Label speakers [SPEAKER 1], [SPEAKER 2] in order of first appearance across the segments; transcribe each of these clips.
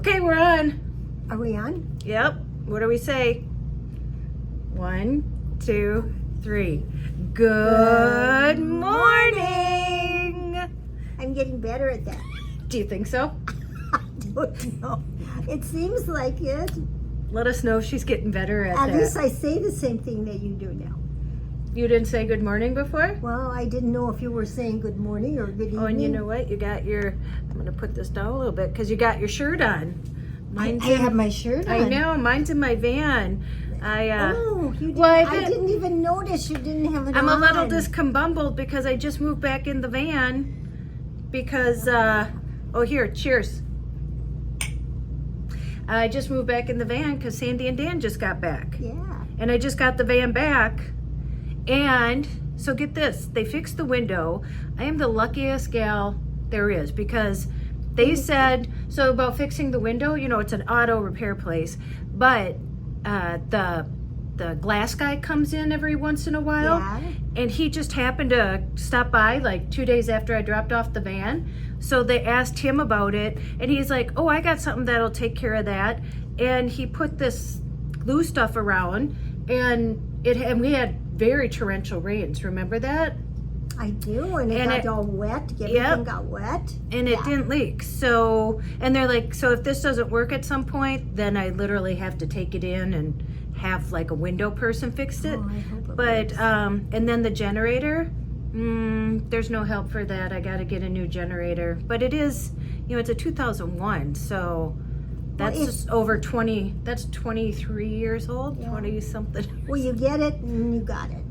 [SPEAKER 1] Okay, we're on.
[SPEAKER 2] Are we on?
[SPEAKER 1] Yep. What do we say? 1, 2, 3. Good morning.
[SPEAKER 2] I'm getting better at that.
[SPEAKER 1] Do you think so?
[SPEAKER 2] I don't know. It seems like it.
[SPEAKER 1] Let us know if she's getting better at that.
[SPEAKER 2] At least I say the same thing that you do now.
[SPEAKER 1] You didn't say good morning before?
[SPEAKER 2] Well, I didn't know if you were saying good morning or good evening.
[SPEAKER 1] Oh, and you know what? You got your, I'm going to put this down a little bit because you got your shirt on.
[SPEAKER 2] I have my shirt on.
[SPEAKER 1] I know. Mine's in my van.
[SPEAKER 2] Oh, you didn't,
[SPEAKER 1] well,
[SPEAKER 2] I didn't even notice you didn't have it on.
[SPEAKER 1] I'm a little discombobulated because I just moved back in the van because, oh, here, cheers. I just moved back in the van because Sandy and Dan just got back.
[SPEAKER 2] Yeah.
[SPEAKER 1] And I just got the van back. And so get this, they fixed the window. I am the luckiest gal there is because they said, so about fixing the window, you know, it's an auto repair place, but the glass guy comes in every once in a while.
[SPEAKER 2] Yeah.
[SPEAKER 1] And he just happened to stop by like 2 days after I dropped off the van. So they asked him about it and he's like, oh, I got something that'll take care of that. And he put this glue stuff around and we had very torrential rains. Remember that?
[SPEAKER 2] I do, and it got all wet. Everything got wet.
[SPEAKER 1] And it didn't leak. So, and they're like, so if this doesn't work at some point, then I literally have to take it in and have like a window person fix it.
[SPEAKER 2] Oh, I hope it
[SPEAKER 1] but,
[SPEAKER 2] works.
[SPEAKER 1] and then the generator, there's no help for that. I got to get a new generator. But it is, you know, it's a 2001, so that's just over 20, that's 23 years old, 20 something.
[SPEAKER 2] Well, you get it and you got it.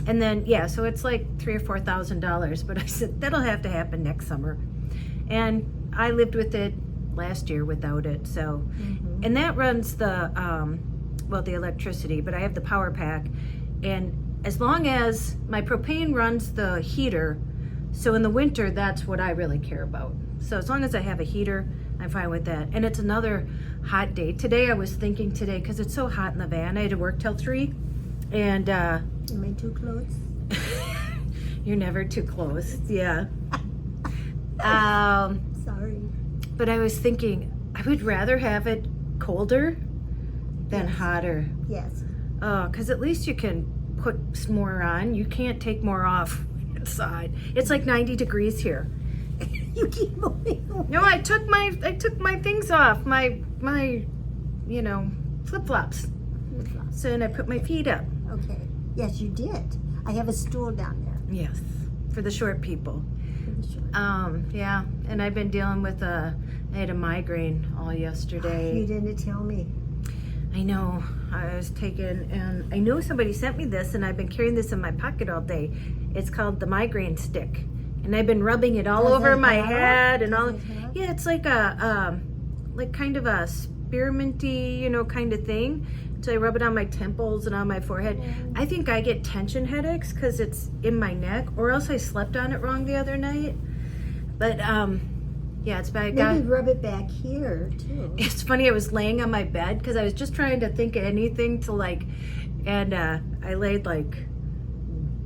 [SPEAKER 1] And then, yeah, so it's like $3,000 or $4,000, but I said, that'll have to happen next summer. And I lived with it last year without it, so, and that runs the, well, the electricity, but I have the power pack. And as long as my propane runs the heater, so in the winter, that's what I really care about. So as long as I have a heater, I'm fine with that. And it's another hot day. Today, I was thinking today, because it's so hot in the van, I had to work till 3. And
[SPEAKER 2] am I too close?
[SPEAKER 1] You're never too close. Yeah.
[SPEAKER 2] Sorry.
[SPEAKER 1] But I was thinking I would rather have it colder than hotter.
[SPEAKER 2] Yes.
[SPEAKER 1] Oh, because at least you can put more on. You can't take more off inside. It's like 90 degrees here.
[SPEAKER 2] You keep moving away.
[SPEAKER 1] No, I took my things off. My you know, flip-flops. So and I put my feet up.
[SPEAKER 2] Okay. Yes, you did. I have a stool down there.
[SPEAKER 1] Yes, for the short people.
[SPEAKER 2] Sure.
[SPEAKER 1] Yeah, and I've been dealing with I had a migraine all yesterday.
[SPEAKER 2] You didn't tell me.
[SPEAKER 1] I know. I was taking, and I know somebody sent me this, and I've been carrying this in my pocket all day. It's called the migraine stick, and I've been rubbing it all over my head and all. Yeah, it's like a like kind of a spearminty, you know, kind of thing. So I rub it on my temples and on my forehead. I think I get tension headaches because it's in my neck, or else I slept on it wrong the other night. But yeah, it's bad.
[SPEAKER 2] Maybe rub it back here too.
[SPEAKER 1] It's funny. I was laying on my bed because I was just trying to think of anything to like, and I laid like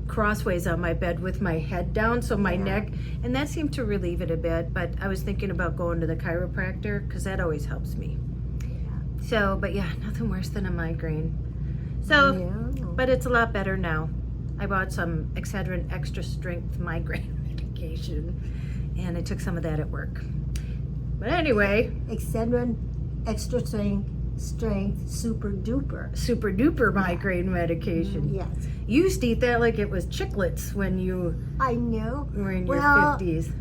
[SPEAKER 1] crossways on my bed with my head down, so my neck, and that seemed to relieve it a bit. But I was thinking about going to the chiropractor because that always helps me. So, but yeah, nothing worse than a migraine. So, but it's a lot better now. I bought some Excedrin extra strength migraine medication, and I took some of that at work. But anyway.
[SPEAKER 2] Excedrin extra strength super duper
[SPEAKER 1] migraine medication.
[SPEAKER 2] Yes.
[SPEAKER 1] You used to eat that like it was chiclets when you
[SPEAKER 2] I know.
[SPEAKER 1] were in your 50s.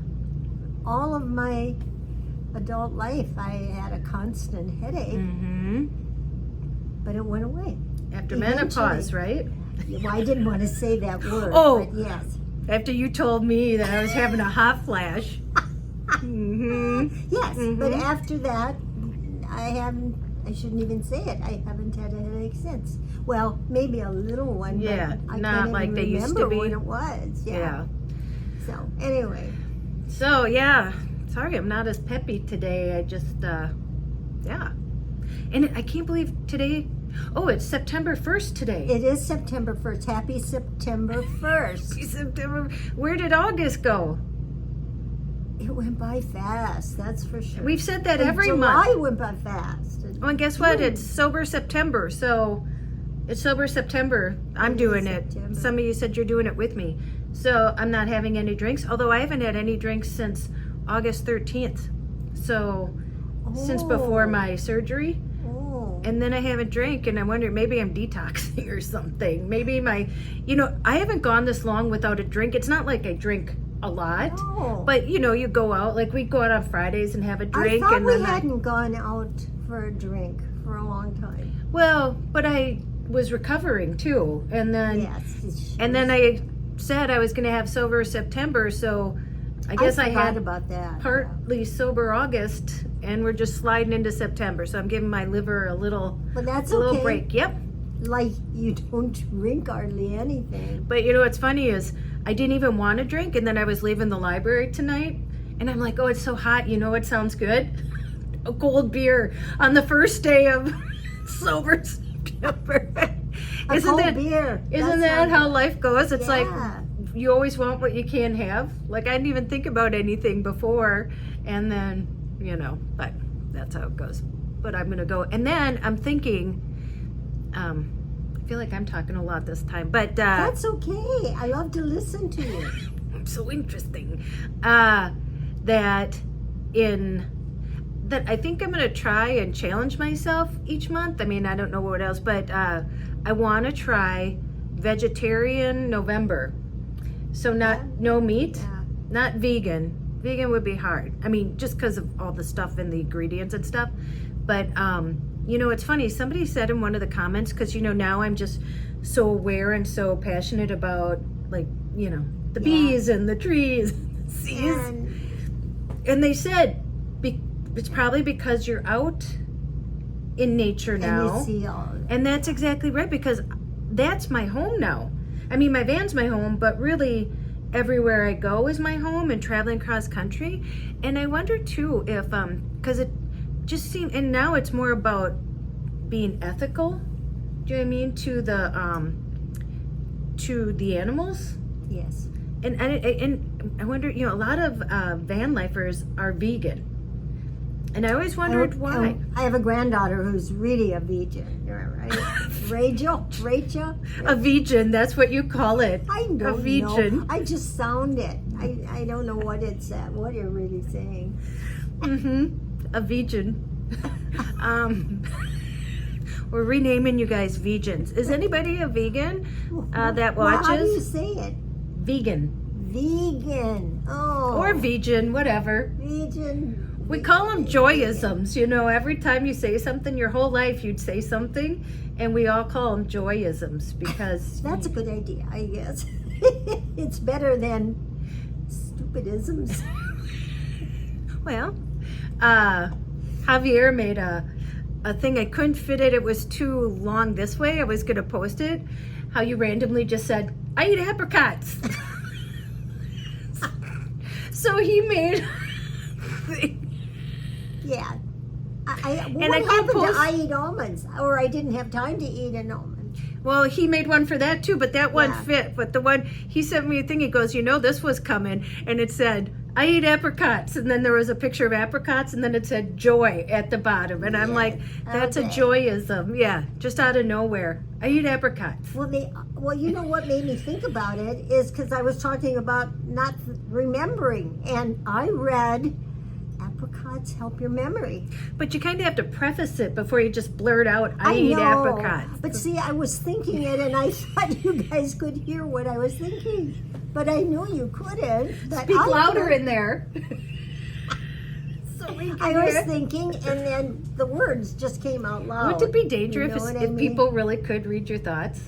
[SPEAKER 2] All of my adult life I had a constant headache, but it went away
[SPEAKER 1] after menopause, right?
[SPEAKER 2] Well, I didn't want to say that word.
[SPEAKER 1] Oh,
[SPEAKER 2] but yes.
[SPEAKER 1] After you told me that I was having a hot flash.
[SPEAKER 2] Yes, but after that I shouldn't even say it, I haven't had a headache since. Well, maybe a little one,
[SPEAKER 1] yeah,
[SPEAKER 2] but I
[SPEAKER 1] not
[SPEAKER 2] can't
[SPEAKER 1] like
[SPEAKER 2] even
[SPEAKER 1] they used to
[SPEAKER 2] remember
[SPEAKER 1] be.
[SPEAKER 2] when it was. Yeah. So anyway.
[SPEAKER 1] So yeah, sorry I'm not as peppy today. I just yeah. And I can't believe today, oh, it's September 1st today.
[SPEAKER 2] It is September 1st. Happy September 1st.
[SPEAKER 1] September. Where did August go?
[SPEAKER 2] It went by fast, that's for sure.
[SPEAKER 1] We've said that
[SPEAKER 2] And
[SPEAKER 1] every
[SPEAKER 2] July
[SPEAKER 1] month.
[SPEAKER 2] went by fast.
[SPEAKER 1] Oh, and guess what? It's Sober September. So it's Sober September. I'm doing it.
[SPEAKER 2] September.
[SPEAKER 1] Some of you said you're doing it with me. So I'm not having any drinks, although I haven't had any drinks since August 13th. So since before my surgery.
[SPEAKER 2] Oh.
[SPEAKER 1] And then I haven't drank, and I wonder, maybe I'm detoxing or something. Maybe I haven't gone this long without a drink. It's not like I drink a lot,
[SPEAKER 2] Oh.
[SPEAKER 1] but you go out, like we go out on Fridays and have a drink.
[SPEAKER 2] I thought
[SPEAKER 1] and
[SPEAKER 2] we
[SPEAKER 1] then
[SPEAKER 2] hadn't gone out for a drink for a long time.
[SPEAKER 1] well, but I was recovering too. And then,
[SPEAKER 2] Yes.
[SPEAKER 1] and then I said I was going to have sober September. So I guess I
[SPEAKER 2] forgot
[SPEAKER 1] had
[SPEAKER 2] about that.
[SPEAKER 1] partly sober August, and we're just sliding into September. So I'm giving my liver a little,
[SPEAKER 2] But that's
[SPEAKER 1] a little
[SPEAKER 2] okay.
[SPEAKER 1] break. Yep.
[SPEAKER 2] Like you don't drink hardly anything.
[SPEAKER 1] But what's funny is I didn't even want to drink, and then I was leaving the library tonight, and I'm like, oh, it's so hot. You know what sounds good? A cold beer on the first day of sober September.
[SPEAKER 2] A cold beer.
[SPEAKER 1] Isn't that how life goes? It's like
[SPEAKER 2] Yeah.
[SPEAKER 1] you always want what you can't have. Like I didn't even think about anything before, and then but that's how it goes. But I'm gonna go, and then I'm thinking. I feel like I'm talking a lot this time, but
[SPEAKER 2] That's okay. I love to listen to you.
[SPEAKER 1] so interesting. That I think I'm gonna try and challenge myself each month. I mean, I don't know what else, but I want to try vegetarian November. So no meat,
[SPEAKER 2] Yeah.
[SPEAKER 1] not vegan. Vegan would be hard. I mean, just because of all the stuff and the ingredients and stuff. But it's funny. Somebody said in one of the comments, because now I'm just so aware and so passionate about the bees and the trees, and the seas, and they said it's probably because you're out in nature now,
[SPEAKER 2] And you see all
[SPEAKER 1] and that's exactly right, because that's my home now. I mean, my van's my home, but really everywhere I go is my home, and traveling cross country. And I wonder too if because it just seemed, and now it's more about being ethical. Do you know what I mean, to the animals?
[SPEAKER 2] Yes.
[SPEAKER 1] And I wonder, a lot of van lifers are vegan, and I always wondered why.
[SPEAKER 2] I have a granddaughter who's really a vegan, right? Rachel.
[SPEAKER 1] A vegan, that's what you call it.
[SPEAKER 2] I don't
[SPEAKER 1] a vegan.
[SPEAKER 2] know. I just sound it. I don't know what it's what you're really saying.
[SPEAKER 1] A vegan. We're renaming you guys vegans. Is anybody a vegan that watches?
[SPEAKER 2] How do you say it?
[SPEAKER 1] Vegan.
[SPEAKER 2] Vegan. Oh.
[SPEAKER 1] Or vegan, whatever.
[SPEAKER 2] Vegan.
[SPEAKER 1] We call them joyisms. Every time you say something, your whole life you'd say something, and we all call them joyisms because
[SPEAKER 2] That's a good idea, I guess. It's better than stupidisms.
[SPEAKER 1] well, Javier made a thing. I couldn't fit it. It was too long this way. I was going to post it. How you randomly just said, I eat apricots. So he made...
[SPEAKER 2] Yeah. What
[SPEAKER 1] I couldn't
[SPEAKER 2] happened to
[SPEAKER 1] post-
[SPEAKER 2] I eat almonds? Or I didn't have time to eat an almond.
[SPEAKER 1] Well, he made one for that too, but that one
[SPEAKER 2] Yeah.
[SPEAKER 1] fit. But the one, he sent me a thing, he goes, this was coming. And it said, I eat apricots. And then there was a picture of apricots, and then it said joy at the bottom. And I'm
[SPEAKER 2] Yeah,
[SPEAKER 1] like, that's a
[SPEAKER 2] okay.
[SPEAKER 1] joyism. Yeah, just out of nowhere. I eat apricots.
[SPEAKER 2] Well, you know what made me think about it is because I was talking about not remembering. And I read apricots help your memory.
[SPEAKER 1] But you kind of have to preface it before you just blurt out, I eat
[SPEAKER 2] know,
[SPEAKER 1] apricots.
[SPEAKER 2] But see, I was thinking it, and I thought you guys could hear what I was thinking. But I knew you couldn't. But
[SPEAKER 1] Speak
[SPEAKER 2] I
[SPEAKER 1] louder
[SPEAKER 2] could.
[SPEAKER 1] in there. So we can
[SPEAKER 2] I was
[SPEAKER 1] hear.
[SPEAKER 2] thinking, and then the words just came out loud.
[SPEAKER 1] Would it be dangerous
[SPEAKER 2] You know what I
[SPEAKER 1] if
[SPEAKER 2] mean?
[SPEAKER 1] people really could read your thoughts?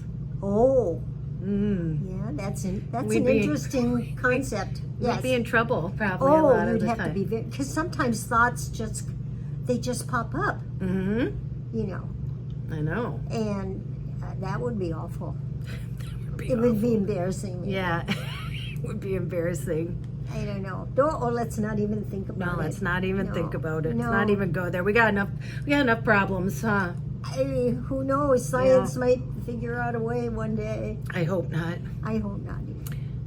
[SPEAKER 2] Oh,
[SPEAKER 1] Mm.
[SPEAKER 2] yeah, that's an
[SPEAKER 1] We'd be-
[SPEAKER 2] interesting concept.
[SPEAKER 1] We'd
[SPEAKER 2] Yes.
[SPEAKER 1] be in trouble probably a lot of
[SPEAKER 2] you'd
[SPEAKER 1] the
[SPEAKER 2] have
[SPEAKER 1] time.
[SPEAKER 2] to be very, because sometimes thoughts just pop up,
[SPEAKER 1] Mm-hmm. I know.
[SPEAKER 2] and that would be awful.
[SPEAKER 1] Be
[SPEAKER 2] It would be embarrassing.
[SPEAKER 1] Yeah, it would be embarrassing.
[SPEAKER 2] I don't know. Let's not even think about
[SPEAKER 1] No,
[SPEAKER 2] it.
[SPEAKER 1] let's not even
[SPEAKER 2] No.
[SPEAKER 1] think about it.
[SPEAKER 2] No.
[SPEAKER 1] Let's not even go there. We got enough problems, huh?
[SPEAKER 2] I mean, who knows? Science might figure out a way one day.
[SPEAKER 1] I hope not.
[SPEAKER 2] I hope not.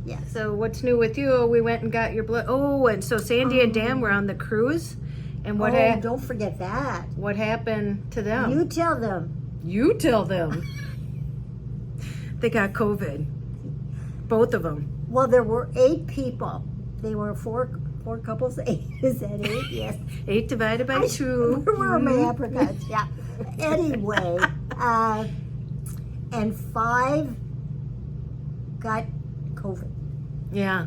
[SPEAKER 2] Yes.
[SPEAKER 1] So what's new with you? Oh, we went and got your blood. Oh, and so Sandy and Dan were on the cruise. And what
[SPEAKER 2] don't forget that.
[SPEAKER 1] What happened to them?
[SPEAKER 2] You tell them.
[SPEAKER 1] You tell them. They got COVID. Both of them.
[SPEAKER 2] Well, there were 8 people. They were four couples. 8, is that 8? Yes.
[SPEAKER 1] 8 divided by 2.
[SPEAKER 2] Where were my apricots? Yeah. Anyway, and 5 got COVID.
[SPEAKER 1] Yeah.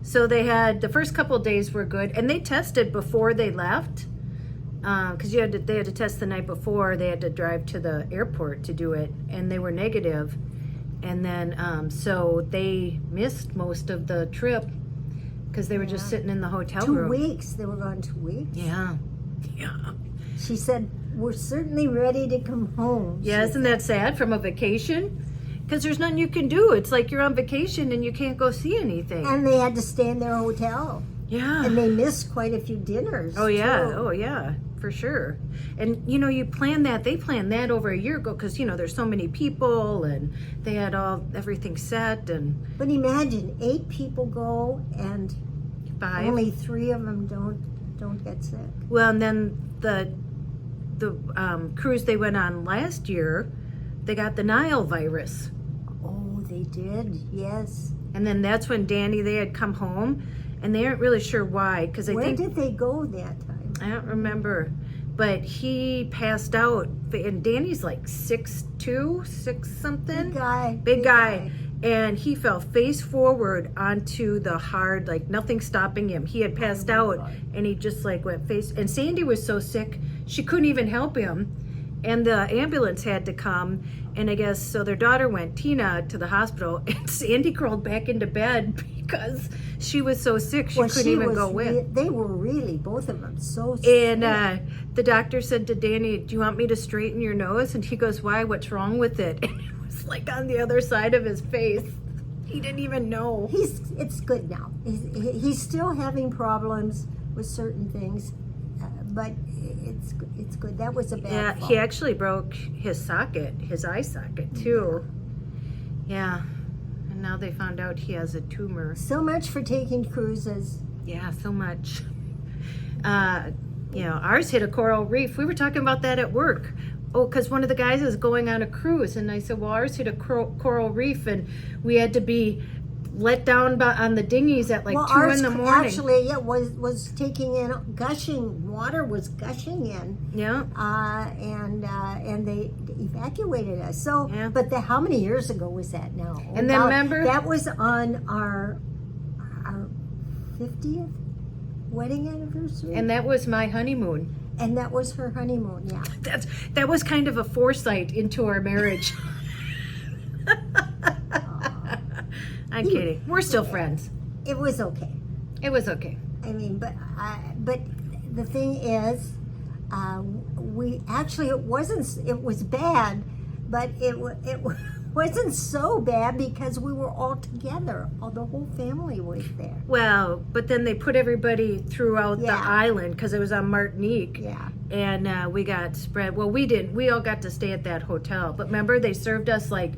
[SPEAKER 1] So they had, the first couple of days were good, and they tested before they left, because they had to test the night before. They had to drive to the airport to do it, and they were negative. And then, so they missed most of the trip because they were just sitting in the hotel
[SPEAKER 2] 2
[SPEAKER 1] room.
[SPEAKER 2] 2 weeks. They were gone 2 weeks.
[SPEAKER 1] Yeah. Yeah.
[SPEAKER 2] She said, we're certainly ready to come home.
[SPEAKER 1] Yeah, isn't that sad from a vacation? Because there's nothing you can do. It's like you're on vacation and you can't go see anything.
[SPEAKER 2] And they had to stay in their hotel.
[SPEAKER 1] Yeah.
[SPEAKER 2] And they missed quite a few dinners.
[SPEAKER 1] Oh, yeah.
[SPEAKER 2] too.
[SPEAKER 1] Oh, yeah. For sure. And, you know, you plan that. They planned that over a year ago because, you know, there's so many people and they had everything set and...
[SPEAKER 2] But imagine, 8 people go and
[SPEAKER 1] 5.
[SPEAKER 2] only 3 of them don't get sick.
[SPEAKER 1] Well, and then the cruise they went on last year, they got the Nile virus.
[SPEAKER 2] Oh, they did, yes.
[SPEAKER 1] And then that's when Danny, they had come home, and they aren't really sure why, because
[SPEAKER 2] Where did they go that time?
[SPEAKER 1] I don't remember, but he passed out, and Danny's like 6'2", 6 something.
[SPEAKER 2] Big guy.
[SPEAKER 1] And he fell face forward onto the hard, like nothing stopping him. He had passed out, and he just like went face. And Sandy was so sick, she couldn't even help him. And the ambulance had to come, and I guess, so their daughter went, Tina, to the hospital, and Sandy crawled back into bed because she was so sick she couldn't even go with.
[SPEAKER 2] They were really, both of them, so sick.
[SPEAKER 1] And the doctor said to Danny, do you want me to straighten your nose? And he goes, why? What's wrong with it? And it was like on the other side of his face. He didn't even know.
[SPEAKER 2] It's good now. He's still having problems with certain things, but it's good. That was a bad fall.
[SPEAKER 1] He actually broke his eye socket too. Yeah. And now they found out he has a tumor.
[SPEAKER 2] So much for taking cruises.
[SPEAKER 1] Yeah, so much. You know, ours hit a coral reef. We were talking about that at work. Oh, because one of the guys is going on a cruise, and I said, well, ours hit a coral reef, and we had to be let down on the dinghies at like 2 in the morning.
[SPEAKER 2] Actually, it was taking in gushing water was gushing in.
[SPEAKER 1] Yeah.
[SPEAKER 2] And they evacuated us. So,
[SPEAKER 1] yeah.
[SPEAKER 2] But how many years ago was that now?
[SPEAKER 1] And then remember
[SPEAKER 2] that was on our 50th wedding anniversary.
[SPEAKER 1] And that was my honeymoon.
[SPEAKER 2] And that was her honeymoon. Yeah.
[SPEAKER 1] That was kind of a foresight into our marriage. I'm kidding. We're still friends.
[SPEAKER 2] It was okay.
[SPEAKER 1] It was okay.
[SPEAKER 2] I mean, but the thing is, we actually it was bad, but it wasn't so bad because we were all together. The whole family was there.
[SPEAKER 1] Well, but then they put everybody throughout the island because it was on Martinique.
[SPEAKER 2] Yeah.
[SPEAKER 1] And we got spread. Well, we didn't. We all got to stay at that hotel. But remember, they served us like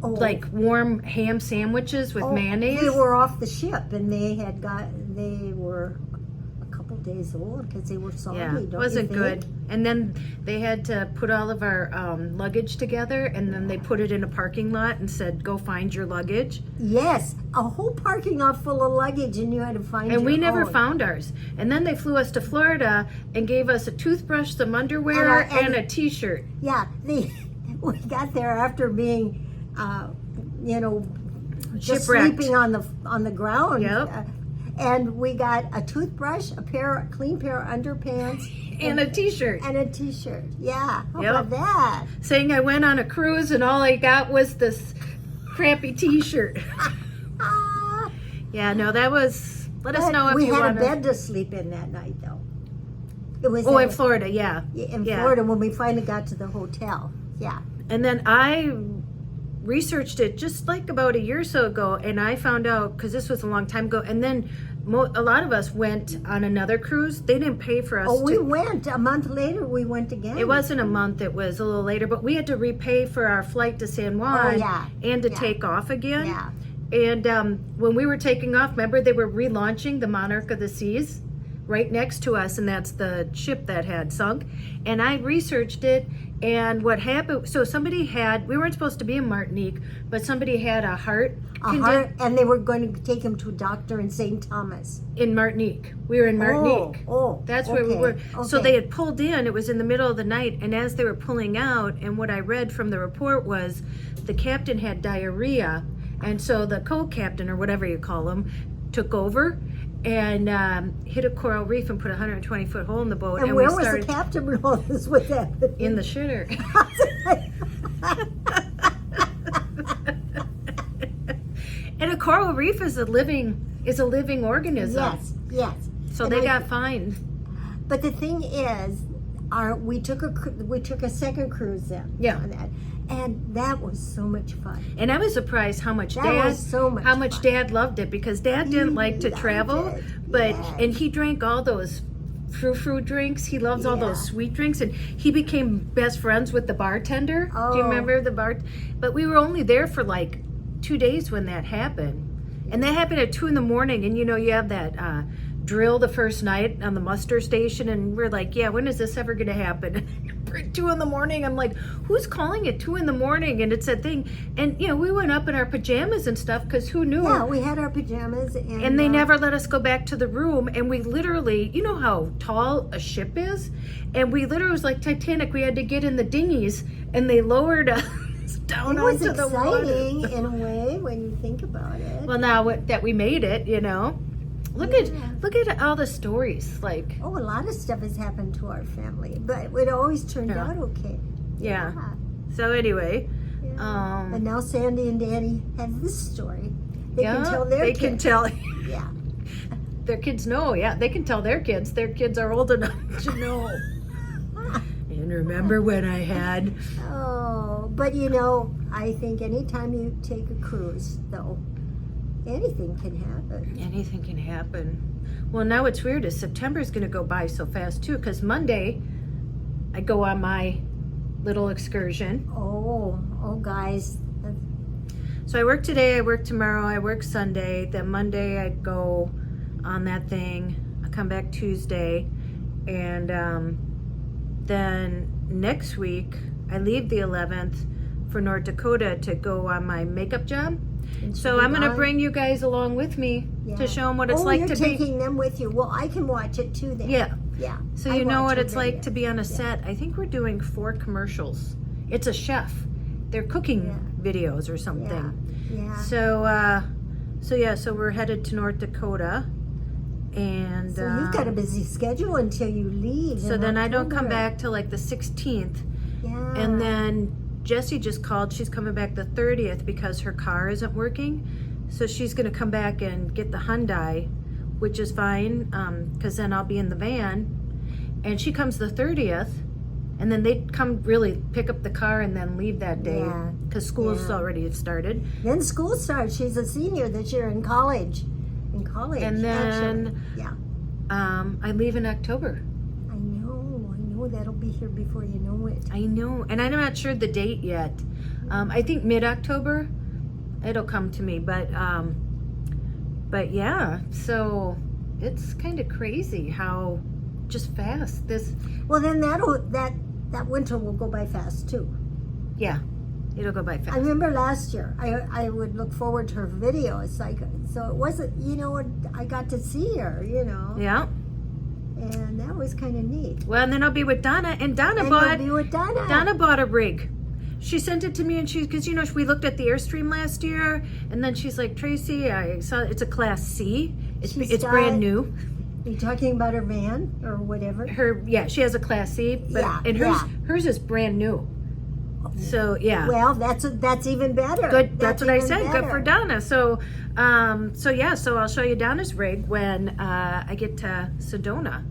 [SPEAKER 1] warm ham sandwiches with mayonnaise.
[SPEAKER 2] They were off the ship, and they were a couple days old because they were soggy.
[SPEAKER 1] Yeah, it wasn't good. And then they had to put all of our luggage together, and then they put it in a parking lot and said, go find your luggage.
[SPEAKER 2] Yes, a whole parking lot full of luggage, and you had to find
[SPEAKER 1] and we never found ours. And then they flew us to Florida and gave us a toothbrush, some underwear, and a t-shirt.
[SPEAKER 2] Yeah, we got there after being just sleeping on the ground.
[SPEAKER 1] Yep.
[SPEAKER 2] And we got a toothbrush, a clean pair of underpants,
[SPEAKER 1] and a t-shirt.
[SPEAKER 2] And a t-shirt. Yeah. How about that?
[SPEAKER 1] Saying I went on a cruise and all I got was this crappy t-shirt. Yeah, no, that was. Let us know if you want.
[SPEAKER 2] We had a bed to sleep in that night, though. It was
[SPEAKER 1] in Florida, yeah.
[SPEAKER 2] In Florida, when we finally got to the hotel. Yeah.
[SPEAKER 1] And then I researched it just like about a year or so ago, and I found out, because this was a long time ago, and then a lot of us went on another cruise. They didn't pay for us.
[SPEAKER 2] We went a month later. We went again.
[SPEAKER 1] It wasn't a month, it was a little later, but we had to repay for our flight to San Juan and to take off again.
[SPEAKER 2] Yeah.
[SPEAKER 1] And when we were taking off, remember they were relaunching the Monarch of the Seas right next to us, and that's the ship that had sunk. And I researched it, and what happened, so somebody had, we weren't supposed to be in Martinique, but somebody had a heart
[SPEAKER 2] and they were going to take him to a doctor in St. Thomas.
[SPEAKER 1] in Martinique. We were in Martinique. That's where we were. So they had pulled in, it was in the middle of the night, and as they were pulling out, and what I read from the report was the captain had diarrhea, and so the co-captain, or whatever you call him, took over and hit a coral reef and put a 120-foot hole in the boat.
[SPEAKER 2] And
[SPEAKER 1] we
[SPEAKER 2] where was
[SPEAKER 1] started
[SPEAKER 2] the captain when all this was happening?
[SPEAKER 1] in the shitter. And a coral reef is a living organism.
[SPEAKER 2] Yes.
[SPEAKER 1] So
[SPEAKER 2] And
[SPEAKER 1] they got fined.
[SPEAKER 2] But the thing is, we took a second cruise in.
[SPEAKER 1] Yeah.
[SPEAKER 2] On that, and that was so much fun.
[SPEAKER 1] And I was surprised how much
[SPEAKER 2] fun.
[SPEAKER 1] Dad loved it, because Dad didn't like to travel, but and he drank all those frou-frou drinks. He loves all those sweet drinks, and he became best friends with the bartender. Do you remember the bar? But we were only there for like 2 days when that happened, and that happened at 2 in the morning. And you have that drill the first night on the muster station, and we're like, yeah, when is this ever gonna happen? 2 in the morning, I'm like, who's calling at 2 in the morning? And it's that thing. And we went up in our pajamas and stuff, because who knew?
[SPEAKER 2] Yeah, we had our pajamas,
[SPEAKER 1] and they never let us go back to the room. And we literally, you know how tall a ship is, and we literally, was like Titanic, we had to get in the dinghies, and they lowered us down onto the water.
[SPEAKER 2] It was exciting in a way when you think about it.
[SPEAKER 1] Well, now that we made it, Look at all the stories, like.
[SPEAKER 2] Oh, a lot of stuff has happened to our family, but it always turned out okay.
[SPEAKER 1] Yeah. So anyway,
[SPEAKER 2] and now Sandy and Danny have this story. They can tell their kids.
[SPEAKER 1] They can tell.
[SPEAKER 2] Yeah.
[SPEAKER 1] Their kids know. Yeah, they can tell their kids. Their kids are old enough to know. And remember when I had.
[SPEAKER 2] Oh, but I think anytime you take a cruise, though, anything can happen.
[SPEAKER 1] Anything can happen. Well, now what's weird is September's going to go by so fast too, because Monday I go on my little excursion.
[SPEAKER 2] Oh, guys.
[SPEAKER 1] So I work today, I work tomorrow, I work Sunday. Then Monday I go on that thing. I come back Tuesday, and then next week I leave the 11th for North Dakota to go on my makeup job. So I'm going to bring you guys along with me to show them what it's like to be.
[SPEAKER 2] You're taking them with you. Well, I can watch it too then.
[SPEAKER 1] Yeah. So you know what it's like to be on a set.
[SPEAKER 2] Yeah.
[SPEAKER 1] I think we're doing 4 commercials. It's a chef. They're cooking videos or something.
[SPEAKER 2] Yeah.
[SPEAKER 1] So we're headed to North Dakota. And
[SPEAKER 2] so you've got a busy schedule until you leave.
[SPEAKER 1] So then I don't come back till like the 16th.
[SPEAKER 2] Yeah.
[SPEAKER 1] And then Jessie just called. She's coming back the 30th because her car isn't working. So she's going to come back and get the Hyundai, which is fine, because then I'll be in the van. And she comes the 30th, and then they come really pick up the car and then leave that day, because school's already started.
[SPEAKER 2] Then school starts. She's a senior this year in college.
[SPEAKER 1] And then I leave in October.
[SPEAKER 2] I know that'll be here before you know it.
[SPEAKER 1] I know, and I'm not sure the date yet. I think mid-October it'll come to me, but yeah, so it's kind of crazy how just fast this.
[SPEAKER 2] Well, then that winter will go by fast too.
[SPEAKER 1] Yeah, it'll go by fast.
[SPEAKER 2] I remember last year I would look forward to her videos, like, so it wasn't, I got to see her,
[SPEAKER 1] Yeah.
[SPEAKER 2] And that was kind of neat.
[SPEAKER 1] Well, and then I'll be with Donna, and Donna bought a rig. She sent it to me, and because we looked at the Airstream last year, and then she's like, Tracy, I saw it's a Class C. It's brand new.
[SPEAKER 2] Are you talking about her van or whatever?
[SPEAKER 1] She has a Class C, but hers is brand new. So
[SPEAKER 2] Well, that's even better.
[SPEAKER 1] Good. That's what I said. Good for Donna. So I'll show you Donna's rig when I get to Sedona.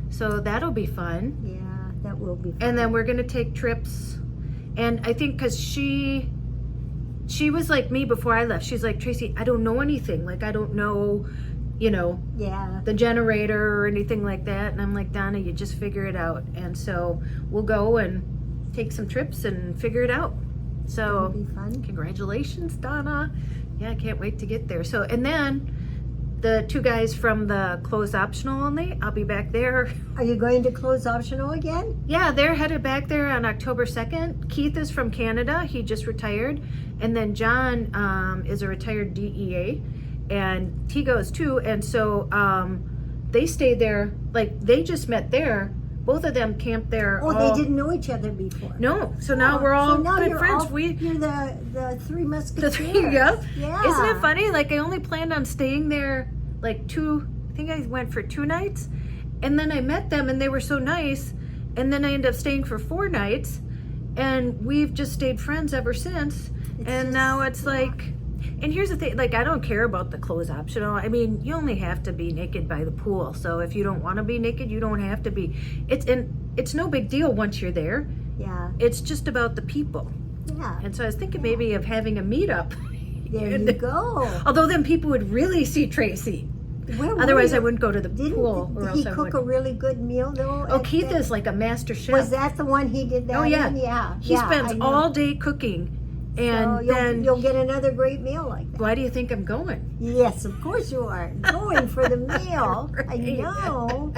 [SPEAKER 1] So that'll be fun.
[SPEAKER 2] Yeah, that will be fun.
[SPEAKER 1] And then we're gonna take trips, and I think because she was like me before I left. She's like, Tracy, I don't know anything. Like, I don't know, the generator or anything like that. And I'm like, Donna, you just figure it out. And so we'll go and take some trips and figure it out. So
[SPEAKER 2] That'll be fun.
[SPEAKER 1] Congratulations, Donna. Yeah, I can't wait to get there. So, and then the 2 guys from the closed optional only, I'll be back there.
[SPEAKER 2] Are you going to close optional again?
[SPEAKER 1] Yeah, they're headed back there on October 2nd. Keith is from Canada. He just retired. And then John is a retired DEA. And he goes too. And so they stayed there. Like, they just met there. Both of them camped there.
[SPEAKER 2] Oh, they didn't know each other before.
[SPEAKER 1] No. So now we're all good friends.
[SPEAKER 2] You're the Three Musketeers.
[SPEAKER 1] Yeah.
[SPEAKER 2] Yeah.
[SPEAKER 1] Isn't it funny? Like, I only planned on staying there like I think I went for 2 nights. And then I met them and they were so nice. And then I ended up staying for 4 nights. And we've just stayed friends ever since. And now it's like, and here's the thing, like, I don't care about the clothes optional. I mean, you only have to be naked by the pool. So if you don't want to be naked, you don't have to be. It's no big deal once you're there.
[SPEAKER 2] Yeah.
[SPEAKER 1] It's just about the people.
[SPEAKER 2] Yeah.
[SPEAKER 1] And so I was thinking maybe of having a meetup.
[SPEAKER 2] There you go.
[SPEAKER 1] Although then people would really see Tracey. Otherwise, I wouldn't go to the pool.
[SPEAKER 2] Did he cook a really good meal though?
[SPEAKER 1] Oh, Keith is like a master chef.
[SPEAKER 2] Was that the one he did that?
[SPEAKER 1] Oh yeah,
[SPEAKER 2] yeah.
[SPEAKER 1] He spends all day cooking, and
[SPEAKER 2] so
[SPEAKER 1] then
[SPEAKER 2] you'll get another great meal like that.
[SPEAKER 1] Why do you think I'm going?
[SPEAKER 2] Yes, of course you are going for the meal.
[SPEAKER 1] Right.
[SPEAKER 2] I know.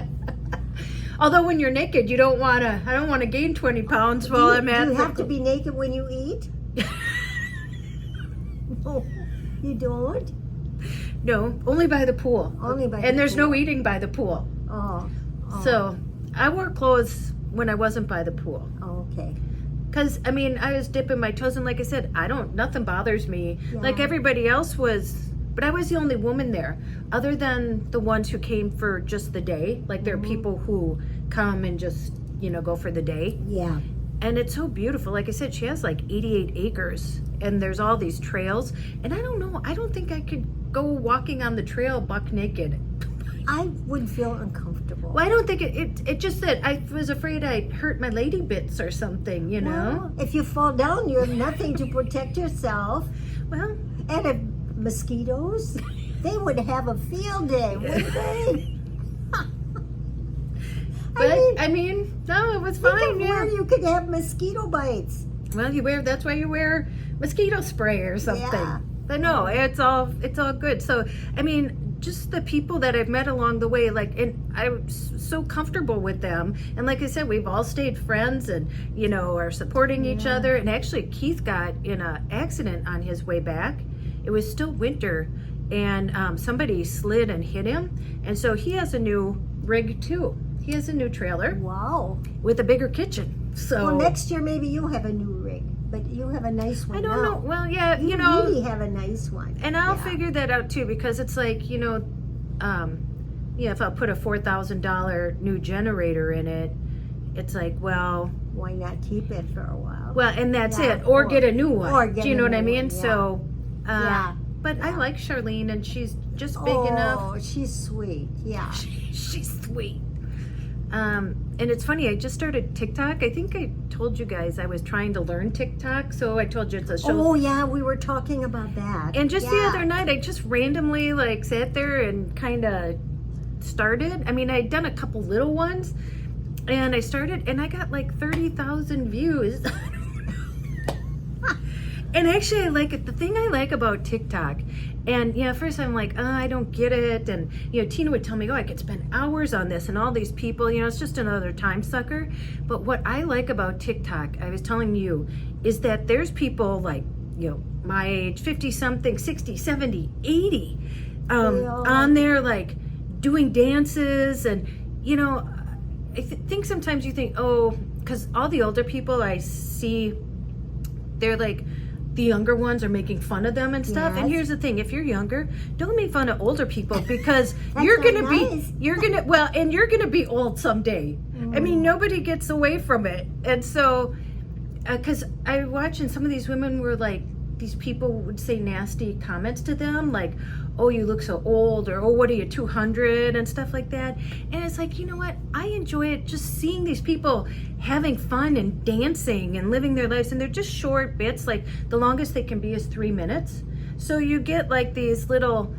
[SPEAKER 1] Although when you're naked, you don't want to. I don't want to gain 20 pounds while I'm at.
[SPEAKER 2] Do you have to be naked when you eat? No, you don't.
[SPEAKER 1] No, only by the pool.
[SPEAKER 2] Only by
[SPEAKER 1] and
[SPEAKER 2] the
[SPEAKER 1] there's
[SPEAKER 2] pool.
[SPEAKER 1] no eating by the pool.
[SPEAKER 2] Oh.
[SPEAKER 1] So I wore clothes when I wasn't by the pool.
[SPEAKER 2] Oh, okay.
[SPEAKER 1] Because, I mean, I was dipping my toes, and like I said, nothing bothers me.
[SPEAKER 2] Yeah.
[SPEAKER 1] Like everybody else was, but I was the only woman there, other than the ones who came for just the day. Like there are people who come and just, go for the day.
[SPEAKER 2] Yeah.
[SPEAKER 1] And it's so beautiful. Like I said, she has like 88 acres, and there's all these trails. And I don't know, I don't think I could go walking on the trail buck naked.
[SPEAKER 2] I would feel uncomfortable.
[SPEAKER 1] Well, I don't think it just that I was afraid I'd hurt my lady bits or something,
[SPEAKER 2] Well, if you fall down, you have nothing to protect yourself.
[SPEAKER 1] Well,
[SPEAKER 2] and if mosquitoes, they would have a field day, wouldn't they?
[SPEAKER 1] but I mean, no, it was fine.
[SPEAKER 2] Where you could have mosquito bites.
[SPEAKER 1] Well, that's why you wear mosquito spray or something.
[SPEAKER 2] Yeah.
[SPEAKER 1] But no, it's all good. So, I mean, just the people that I've met along the way, like, and I'm so comfortable with them. And like I said, we've all stayed friends and, are supporting each other. And actually, Keith got in an accident on his way back. It was still winter, and somebody slid and hit him. And so he has a new rig too. He has a new trailer.
[SPEAKER 2] Wow.
[SPEAKER 1] With a bigger kitchen. So
[SPEAKER 2] well, next year maybe you'll have a new rig, but you have a nice one.
[SPEAKER 1] I don't know. Well, yeah,
[SPEAKER 2] you really have a nice one.
[SPEAKER 1] And I'll figure that out too, because it's like, if I'll put a $4,000 new generator in it, it's like, well,
[SPEAKER 2] why not keep it for a while?
[SPEAKER 1] Well, and that's it, or get a new one.
[SPEAKER 2] Or get
[SPEAKER 1] Do you know what I mean?
[SPEAKER 2] One, yeah.
[SPEAKER 1] So,
[SPEAKER 2] yeah.
[SPEAKER 1] But I like Charlene, and she's just big enough.
[SPEAKER 2] Oh, she's sweet. Yeah,
[SPEAKER 1] she's sweet. And it's funny, I just started TikTok. I think I told you guys I was trying to learn TikTok, so I told you it's a show.
[SPEAKER 2] Oh yeah, we were talking about that.
[SPEAKER 1] And just the other night, I just randomly sat there and kind of started. I mean, I'd done a couple little ones, and I started, and I got like 30,000 views. And actually, I like it. The thing I like about TikTok, and at first I'm like, I don't get it. And, Tina would tell me, I could spend hours on this and all these people, it's just another time sucker. But what I like about TikTok, I was telling you, is that there's people like, my age, 50 something, 60, 70, 80, on there, like doing dances. And, I think sometimes you think, because all the older people I see, they're like, the younger ones are making fun of them and stuff.
[SPEAKER 2] Yes.
[SPEAKER 1] And here's the thing, if you're younger, don't make fun of older people, because you're gonna be old someday. I mean, nobody gets away from it. And so because I watched, and some of these women were like, these people would say nasty comments to them, like, oh, you look so old, or oh, what are you, 200, and stuff like that. And it's like, you know what, I enjoy it, just seeing these people having fun and dancing and living their lives. And they're just short bits, like the longest they can be is 3 minutes. So you get like these little,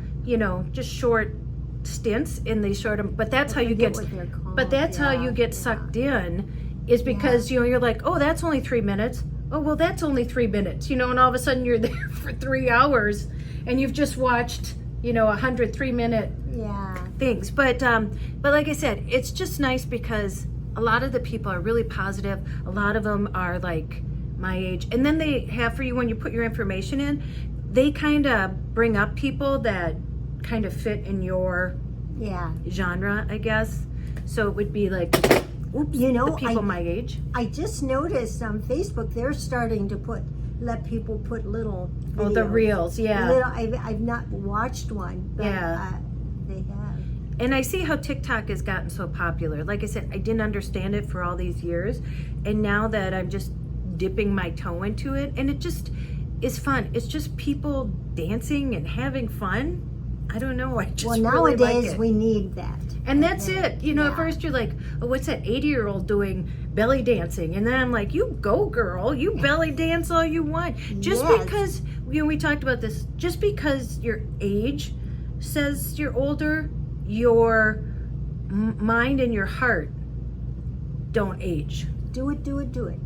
[SPEAKER 1] just short stints in these short, but that's how you get, how you get sucked in, is because you're like, oh, that's only 3 minutes. Oh, well, that's only 3 minutes, and all of a sudden you're there for 3 hours. and you've just watched, 100 3-minute
[SPEAKER 2] Yeah.
[SPEAKER 1] things. But like I said, it's just nice because a lot of the people are really positive. A lot of them are like my age. And then they have for you, when you put your information in, they kind of bring up people that kind of fit in your
[SPEAKER 2] Yeah.
[SPEAKER 1] genre, I guess. So it would be like, oops,
[SPEAKER 2] You know,
[SPEAKER 1] the people my age.
[SPEAKER 2] I just noticed on Facebook they're starting to let people put little videos.
[SPEAKER 1] Oh, the reels, yeah.
[SPEAKER 2] I've not watched one, but
[SPEAKER 1] Yeah.
[SPEAKER 2] they have.
[SPEAKER 1] And I see how TikTok has gotten so popular. Like I said, I didn't understand it for all these years. And now that I'm just dipping my toe into it, and it just is fun. It's just people dancing and having fun. I don't know. I just really
[SPEAKER 2] nowadays
[SPEAKER 1] like it.
[SPEAKER 2] we need that.
[SPEAKER 1] And that's it.
[SPEAKER 2] Yeah.
[SPEAKER 1] At first you're like, oh, what's that 80-year-old doing belly dancing? And then I'm like, you go, girl. You belly dance all you want. Just
[SPEAKER 2] Yes.
[SPEAKER 1] because, we talked about this, just because your age says you're older, your mind and your heart don't age.
[SPEAKER 2] Do it, do it, do it.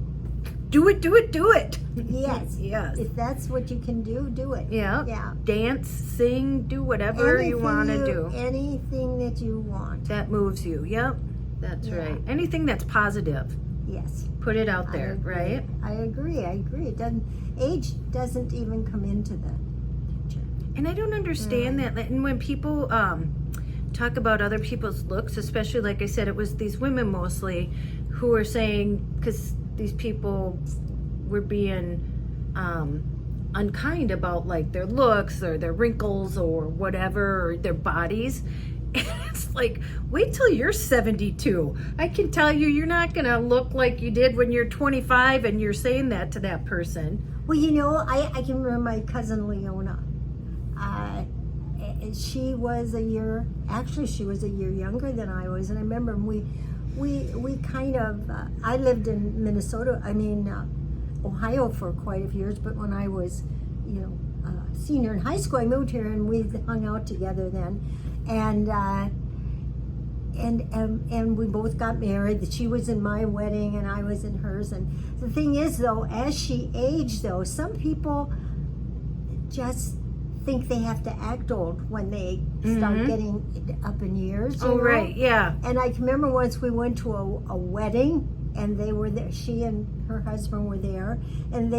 [SPEAKER 1] Do it, do it, do it.
[SPEAKER 2] Yes.
[SPEAKER 1] Yes.
[SPEAKER 2] If that's what you can do, do it.
[SPEAKER 1] Yeah.
[SPEAKER 2] Yeah.
[SPEAKER 1] Dance, sing, do whatever you want to do.
[SPEAKER 2] Anything that you want.
[SPEAKER 1] That moves you. Yep. That's
[SPEAKER 2] Yeah.
[SPEAKER 1] right. Anything that's positive.
[SPEAKER 2] Yes.
[SPEAKER 1] Put it out
[SPEAKER 2] I
[SPEAKER 1] there,
[SPEAKER 2] agree.
[SPEAKER 1] right?
[SPEAKER 2] I agree. Age doesn't even come into the picture.
[SPEAKER 1] And I don't understand that. And when people talk about other people's looks, especially like I said, it was these women mostly who were saying, because these people were being unkind about like their looks or their wrinkles or whatever, or their bodies. And it's like, wait till you're 72. I can tell you, you're not going to look like you did when you're 25 and you're saying that to that person.
[SPEAKER 2] Well, I can remember my cousin Leona. She was a year younger than I was, and I remember we kind of, I lived in Minnesota, Ohio for quite a few years, but when I was, senior in high school, I moved here and we hung out together then. And we both got married. She was in my wedding and I was in hers. And the thing is, though, as she aged, though, some people just think they have to act old when they start getting up in years.
[SPEAKER 1] Oh, right, yeah.
[SPEAKER 2] And I can remember once we went to a wedding and they were there. She and her husband were there, and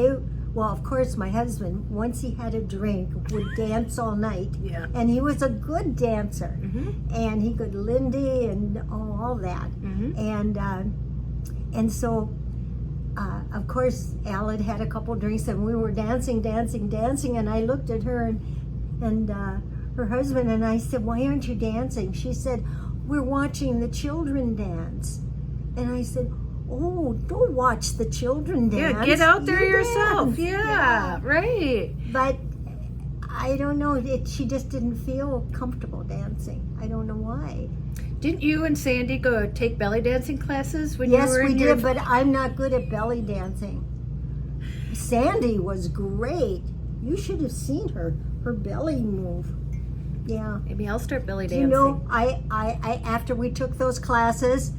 [SPEAKER 2] well, of course, my husband, once he had a drink, would dance all night.
[SPEAKER 1] Yeah.
[SPEAKER 2] And he was a good dancer. And he could Lindy and all that. And so, of course, Al had a couple drinks and we were dancing. And I looked at her and her husband, and I said, "Why aren't you dancing?" She said, "We're watching the children dance." And I said, "Oh, don't watch the children dance.
[SPEAKER 1] Yeah, get out there
[SPEAKER 2] You
[SPEAKER 1] yourself.
[SPEAKER 2] dance."
[SPEAKER 1] Yeah, right.
[SPEAKER 2] But I don't know. She just didn't feel comfortable dancing. I don't know why.
[SPEAKER 1] Didn't you and Sandy go take belly dancing classes when you
[SPEAKER 2] Yes,
[SPEAKER 1] were
[SPEAKER 2] we
[SPEAKER 1] in your...
[SPEAKER 2] did, but I'm not good at belly dancing. Sandy was great. You should have seen her belly move. Yeah.
[SPEAKER 1] Maybe I'll start belly
[SPEAKER 2] Do
[SPEAKER 1] dancing.
[SPEAKER 2] you know, I after we took those classes,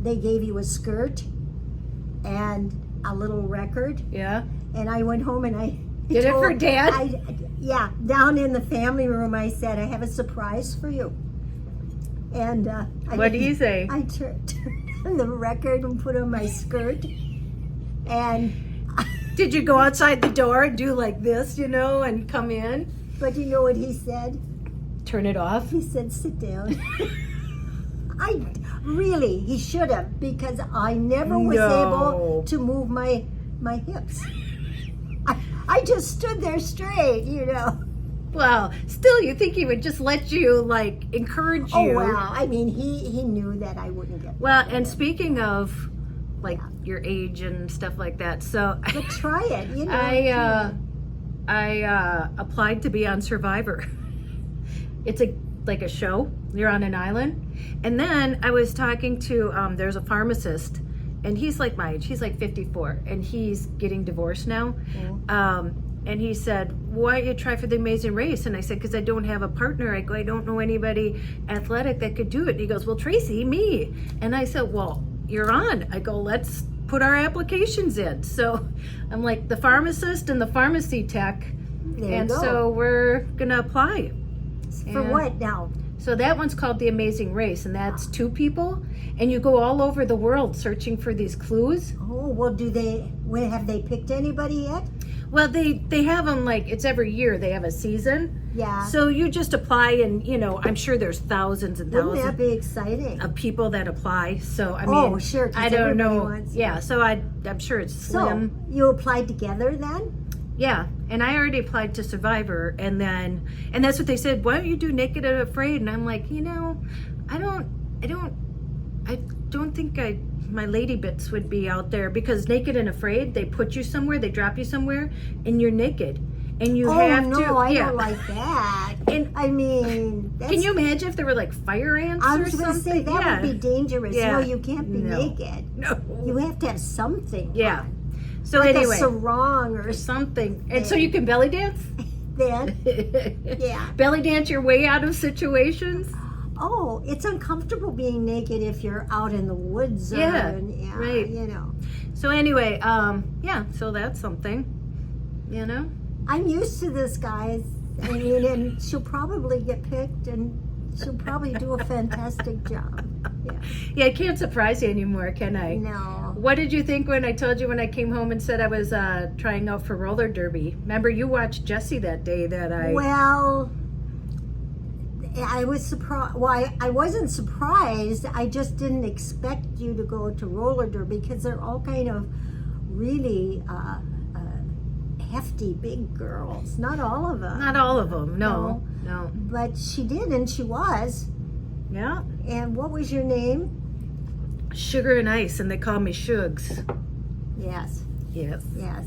[SPEAKER 2] they gave you a skirt and a little record,
[SPEAKER 1] Yeah.
[SPEAKER 2] and I went home and I
[SPEAKER 1] Did it for Dad?
[SPEAKER 2] Down in the family room, I said, "I have a surprise for you." And
[SPEAKER 1] What do you say?
[SPEAKER 2] I turned on the record and put on my skirt, and
[SPEAKER 1] Did you go outside the door and do like this, and come in?
[SPEAKER 2] but you know what he said?
[SPEAKER 1] Turn it off?
[SPEAKER 2] He said, "Sit down." He should have, because I never was able to move my hips. I just stood there straight,
[SPEAKER 1] Well, still, you think he would just let you, encourage you.
[SPEAKER 2] Oh, wow. I mean, he knew that I wouldn't get
[SPEAKER 1] Well,
[SPEAKER 2] that.
[SPEAKER 1] and speaking of, your age and stuff like that, so...
[SPEAKER 2] But try it,
[SPEAKER 1] I applied to be on Survivor. It's like a show. You're on an island. And then I was talking to, there's a pharmacist, and he's like my age. He's like 54, and he's getting divorced now. And he said, "Why don't you try for the Amazing Race?" And I said, "Because I don't have a partner." I go, "I don't know anybody athletic that could do it." And he goes, "Well, Tracey, me." And I said, "Well, you're on." I go, "Let's put our applications in." So I'm like, the pharmacist and the pharmacy tech
[SPEAKER 2] There you
[SPEAKER 1] and
[SPEAKER 2] go.
[SPEAKER 1] so we're gonna apply.
[SPEAKER 2] For
[SPEAKER 1] And
[SPEAKER 2] what now?
[SPEAKER 1] So that one's called The Amazing Race, and that's 2 people, and you go all over the world searching for these clues.
[SPEAKER 2] Oh, well, have they picked anybody yet?
[SPEAKER 1] Well, they have them, like, it's every year they have a season.
[SPEAKER 2] Yeah.
[SPEAKER 1] So you just apply, and I'm sure there's thousands and
[SPEAKER 2] Wouldn't
[SPEAKER 1] thousands
[SPEAKER 2] that be exciting?
[SPEAKER 1] of people that apply. So I mean,
[SPEAKER 2] Oh, sure, 'cause
[SPEAKER 1] I don't
[SPEAKER 2] everybody
[SPEAKER 1] know.
[SPEAKER 2] wants-
[SPEAKER 1] Yeah, so I'm sure it's slim.
[SPEAKER 2] So, you applied together then?
[SPEAKER 1] Yeah, and I already applied to Survivor, and that's what they said. Why don't you do Naked and Afraid? And I'm like, I don't think my lady bits would be out there, because Naked and Afraid, they put you somewhere, they drop you somewhere, and you're naked, and you have to.
[SPEAKER 2] Oh, no, I don't like that.
[SPEAKER 1] And
[SPEAKER 2] I mean,
[SPEAKER 1] can you imagine if there were like fire ants
[SPEAKER 2] I
[SPEAKER 1] or
[SPEAKER 2] was going to
[SPEAKER 1] something?
[SPEAKER 2] say, that would be dangerous.
[SPEAKER 1] Yeah.
[SPEAKER 2] No, you can't be
[SPEAKER 1] No.
[SPEAKER 2] naked.
[SPEAKER 1] No.
[SPEAKER 2] You have to have something.
[SPEAKER 1] Yeah.
[SPEAKER 2] on.
[SPEAKER 1] So
[SPEAKER 2] Like
[SPEAKER 1] anyway,
[SPEAKER 2] a sarong or
[SPEAKER 1] something, and so you can belly dance.
[SPEAKER 2] then. Yeah.
[SPEAKER 1] Belly dance your way out of situations.
[SPEAKER 2] Oh, it's uncomfortable being naked if you're out in the woods.
[SPEAKER 1] Yeah, right. So anyway, so that's something,
[SPEAKER 2] I'm used to this, guys. I mean, and she'll probably get picked, and she'll probably do a fantastic job. Yeah.
[SPEAKER 1] Yeah, I can't surprise you anymore, can I?
[SPEAKER 2] No.
[SPEAKER 1] What did you think when I told you when I came home and said I was trying out for roller derby? Remember, you watched Jessie that day that I...
[SPEAKER 2] Well, I was surprised. Well, I wasn't surprised. I just didn't expect you to go to roller derby, because they're all kind of really hefty, big girls. Not all of them.
[SPEAKER 1] Not all of them, no.
[SPEAKER 2] But she did, and she was.
[SPEAKER 1] Yeah.
[SPEAKER 2] And what was your name?
[SPEAKER 1] Sugar and Ice, and they call me Shugs.
[SPEAKER 2] Yes.
[SPEAKER 1] Yes.
[SPEAKER 2] Yes.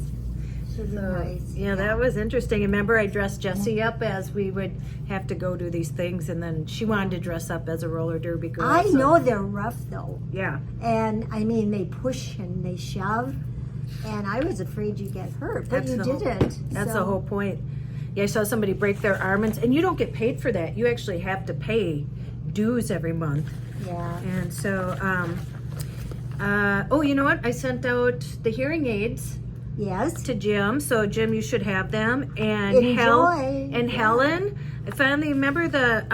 [SPEAKER 2] Sugar
[SPEAKER 1] So,
[SPEAKER 2] Rice.
[SPEAKER 1] yeah, that was interesting. Remember, I dressed Jessie up as we would have to go do these things, and then she wanted to dress up as a roller derby girl.
[SPEAKER 2] I
[SPEAKER 1] so-
[SPEAKER 2] know they're rough, though.
[SPEAKER 1] Yeah.
[SPEAKER 2] And, I mean, they push and they shove. And I was afraid you'd get hurt, but you didn't.
[SPEAKER 1] That's
[SPEAKER 2] so.
[SPEAKER 1] the whole point. Yeah, I saw somebody break their arm, and you don't get paid for that. You actually have to pay dues every month.
[SPEAKER 2] Yeah.
[SPEAKER 1] And so, you know what? I sent out the hearing aids
[SPEAKER 2] Yes.
[SPEAKER 1] to Jim. So, Jim, you should have them. And
[SPEAKER 2] Enjoy.
[SPEAKER 1] And
[SPEAKER 2] Yeah.
[SPEAKER 1] Helen, I finally remember the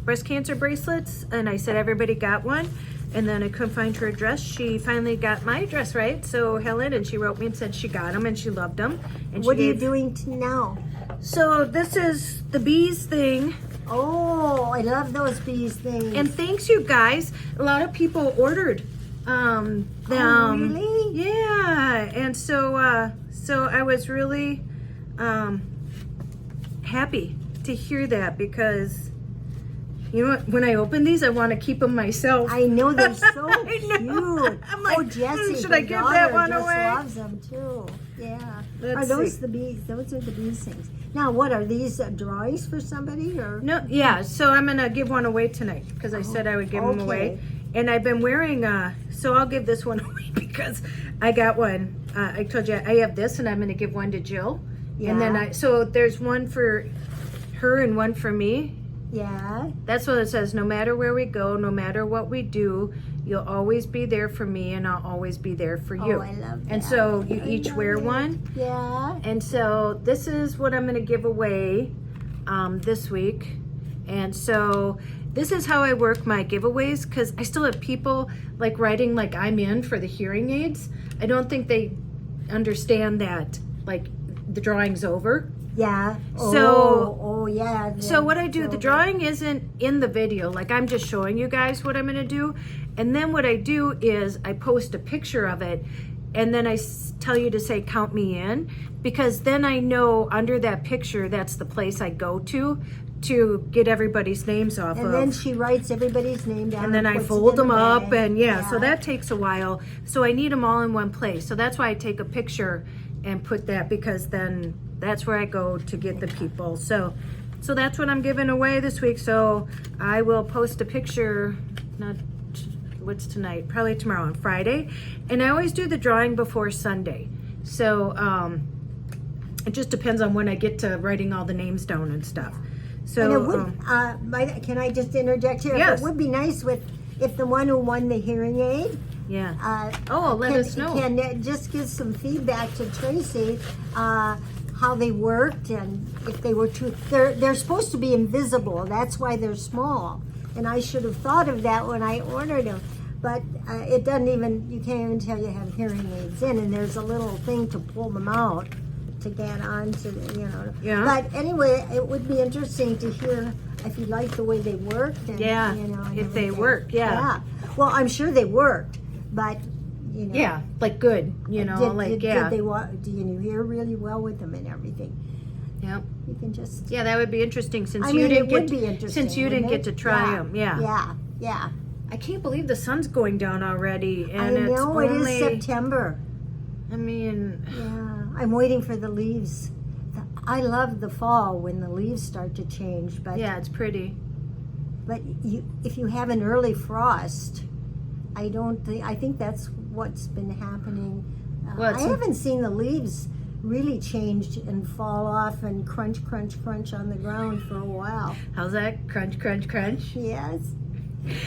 [SPEAKER 1] breast cancer bracelets, and I said everybody got one. And then I couldn't find her address. She finally got my address right. So Helen, and she wrote me and said she got them and she loved them. And
[SPEAKER 2] What
[SPEAKER 1] she
[SPEAKER 2] are you
[SPEAKER 1] gave-
[SPEAKER 2] doing now?
[SPEAKER 1] So this is the bees thing.
[SPEAKER 2] Oh, I love those bees things.
[SPEAKER 1] And thanks, you guys. A lot of people ordered them.
[SPEAKER 2] Oh, really?
[SPEAKER 1] Yeah. And so I was really happy to hear that, because you know what? When I open these, I want to keep them myself.
[SPEAKER 2] I know they're so
[SPEAKER 1] I
[SPEAKER 2] cute.
[SPEAKER 1] know. I'm like,
[SPEAKER 2] oh, Jessie,
[SPEAKER 1] should
[SPEAKER 2] her
[SPEAKER 1] I give
[SPEAKER 2] daughter
[SPEAKER 1] that one
[SPEAKER 2] just
[SPEAKER 1] away?
[SPEAKER 2] loves them too. Yeah.
[SPEAKER 1] Let's
[SPEAKER 2] are those
[SPEAKER 1] see.
[SPEAKER 2] the bees? Those are the bees things. Now, what are these drawings for somebody or?
[SPEAKER 1] No, yeah. So I'm gonna give one away tonight, because I said I would give them away.
[SPEAKER 2] okay.
[SPEAKER 1] And I've been wearing. So I'll give this one away because I got one. I told you I have this, and I'm gonna give one to Jill. And then so there's one for her and one for me.
[SPEAKER 2] Yeah.
[SPEAKER 1] That's what it says. No matter where we go, no matter what we do, you'll always be there for me, and I'll always be there for you.
[SPEAKER 2] Oh, I love that.
[SPEAKER 1] And so you
[SPEAKER 2] I
[SPEAKER 1] each
[SPEAKER 2] love
[SPEAKER 1] wear
[SPEAKER 2] it.
[SPEAKER 1] one.
[SPEAKER 2] Yeah.
[SPEAKER 1] And so this is what I'm going to give away this week. And so this is how I work my giveaways, because I still have people like writing like I'm in for the hearing aids. I don't think they understand that like the drawing's over.
[SPEAKER 2] Yeah.
[SPEAKER 1] So-
[SPEAKER 2] oh yeah.
[SPEAKER 1] So what I do, the drawing isn't in the video. Like I'm just showing you guys what I'm going to do. And then what I do is I post a picture of it, and then I tell you to say count me in, because then I know under that picture that's the place I go to get everybody's names off
[SPEAKER 2] And
[SPEAKER 1] of.
[SPEAKER 2] then she writes everybody's name down.
[SPEAKER 1] And then I
[SPEAKER 2] puts it
[SPEAKER 1] fold
[SPEAKER 2] in
[SPEAKER 1] them
[SPEAKER 2] a
[SPEAKER 1] up,
[SPEAKER 2] bag.
[SPEAKER 1] and so that takes a while. So I need them all in one place. So that's why I take a picture and put that, because then that's where I go to get the people. So that's what I'm giving away this week. So I will post a picture, what's tonight? Probably tomorrow, on Friday. And I always do the drawing before Sunday. So it just depends on when I get to writing all the names down and stuff. So
[SPEAKER 2] And it would, can I just interject here?
[SPEAKER 1] Yes.
[SPEAKER 2] It would be nice if the one who won the hearing aid
[SPEAKER 1] yeah. Let us know.
[SPEAKER 2] can just give some feedback to Tracey. how they worked, and if they were they're supposed to be invisible. That's why they're small. And I should have thought of that when I ordered them. But it doesn't even, you can't even tell you have hearing aids in, and there's a little thing to pull them out to get onto,
[SPEAKER 1] Yeah.
[SPEAKER 2] But anyway, it would be interesting to hear if you like the way they worked. And, and
[SPEAKER 1] if they
[SPEAKER 2] everything.
[SPEAKER 1] work, yeah.
[SPEAKER 2] Well, I'm sure they worked, but,
[SPEAKER 1] Yeah, like good,
[SPEAKER 2] did you hear really well with them and everything?
[SPEAKER 1] Yep.
[SPEAKER 2] You can just.
[SPEAKER 1] Yeah, that would be interesting since
[SPEAKER 2] I
[SPEAKER 1] you
[SPEAKER 2] mean,
[SPEAKER 1] didn't
[SPEAKER 2] it would be interesting,
[SPEAKER 1] since you didn't
[SPEAKER 2] wouldn't
[SPEAKER 1] get
[SPEAKER 2] it?
[SPEAKER 1] to try
[SPEAKER 2] Yeah.
[SPEAKER 1] them. Yeah.
[SPEAKER 2] Yeah.
[SPEAKER 1] I can't believe the sun's going down already, and
[SPEAKER 2] I
[SPEAKER 1] it's
[SPEAKER 2] know,
[SPEAKER 1] only.
[SPEAKER 2] it is September.
[SPEAKER 1] I mean,
[SPEAKER 2] Yeah, I'm waiting for the leaves. I love the fall when the leaves start to change, but
[SPEAKER 1] yeah, it's pretty.
[SPEAKER 2] but if you have an early frost, I think that's what's been happening.
[SPEAKER 1] Well,
[SPEAKER 2] I haven't seen the leaves really change and fall off and crunch, crunch, crunch on the ground for a while.
[SPEAKER 1] How's that? Crunch, crunch, crunch.
[SPEAKER 2] Yes.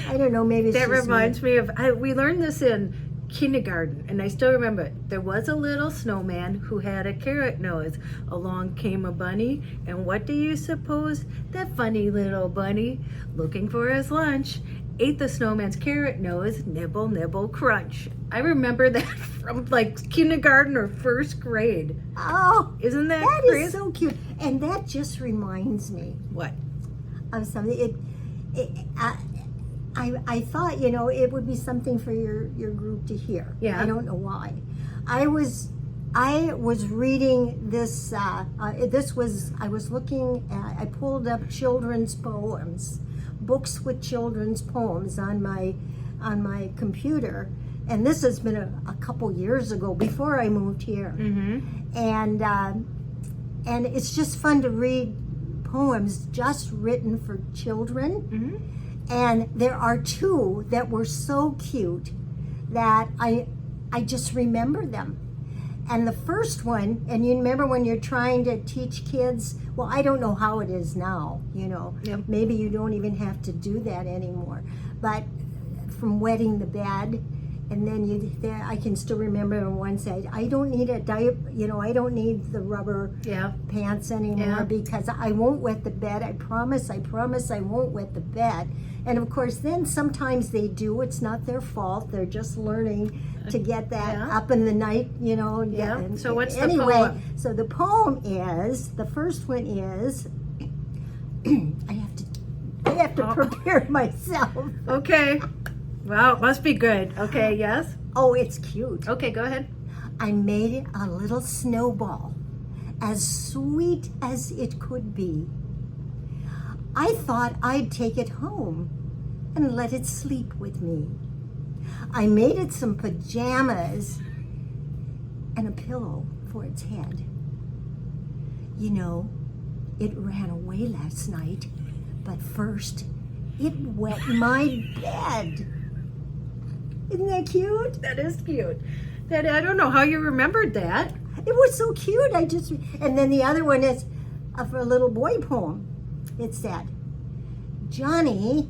[SPEAKER 2] I don't know, maybe it's
[SPEAKER 1] That
[SPEAKER 2] just
[SPEAKER 1] reminds me of we learned this in kindergarten, and I still remember it. There was a little snowman who had a carrot nose. Along came a bunny, and what do you suppose? That funny little bunny, looking for his lunch, ate the snowman's carrot nose. Nibble, nibble, crunch. I remember that from like kindergarten or first grade.
[SPEAKER 2] Oh,
[SPEAKER 1] Isn't that
[SPEAKER 2] that
[SPEAKER 1] crazy?
[SPEAKER 2] is so cute. And that just reminds me
[SPEAKER 1] What?
[SPEAKER 2] of something. I thought, it would be something for your group to hear.
[SPEAKER 1] Yeah.
[SPEAKER 2] I don't know why. I was reading this. I was looking at. I pulled up children's poems, books with children's poems on my computer, and this has been a couple years ago, before I moved here.
[SPEAKER 1] Mm-hmm.
[SPEAKER 2] And it's just fun to read poems just written for children.
[SPEAKER 1] Mm-hmm.
[SPEAKER 2] And there are two that were so cute that I just remember them. And the first one, and you remember when you're trying to teach kids, well, I don't know how it is now,
[SPEAKER 1] Yep.
[SPEAKER 2] Maybe you don't even have to do that anymore. But from wetting the bed, and then I can still remember on one side, I don't need a diaper, I don't need the rubber
[SPEAKER 1] Yeah.
[SPEAKER 2] pants anymore,
[SPEAKER 1] Yeah.
[SPEAKER 2] because I won't wet the bed. I promise I won't wet the bed. And of course, then sometimes they do. It's not their fault. They're just learning to get that
[SPEAKER 1] Yeah. up
[SPEAKER 2] in the night,
[SPEAKER 1] Yeah.
[SPEAKER 2] And
[SPEAKER 1] So what's the
[SPEAKER 2] anyway,
[SPEAKER 1] poem?
[SPEAKER 2] so the poem is, the first one is, I have to prepare myself.
[SPEAKER 1] Okay. Wow, it must be good. Okay, yes.
[SPEAKER 2] Oh, it's cute.
[SPEAKER 1] Okay, go ahead.
[SPEAKER 2] I made a little snowball, as sweet as it could be. I thought I'd take it home and let it sleep with me. I made it some pajamas and a pillow for its head. It ran away last night, but first it wet my bed. Isn't that cute?
[SPEAKER 1] That is cute. I don't know how you remembered that.
[SPEAKER 2] It was so cute. And then the other one is for a little boy poem. It said, Johnny,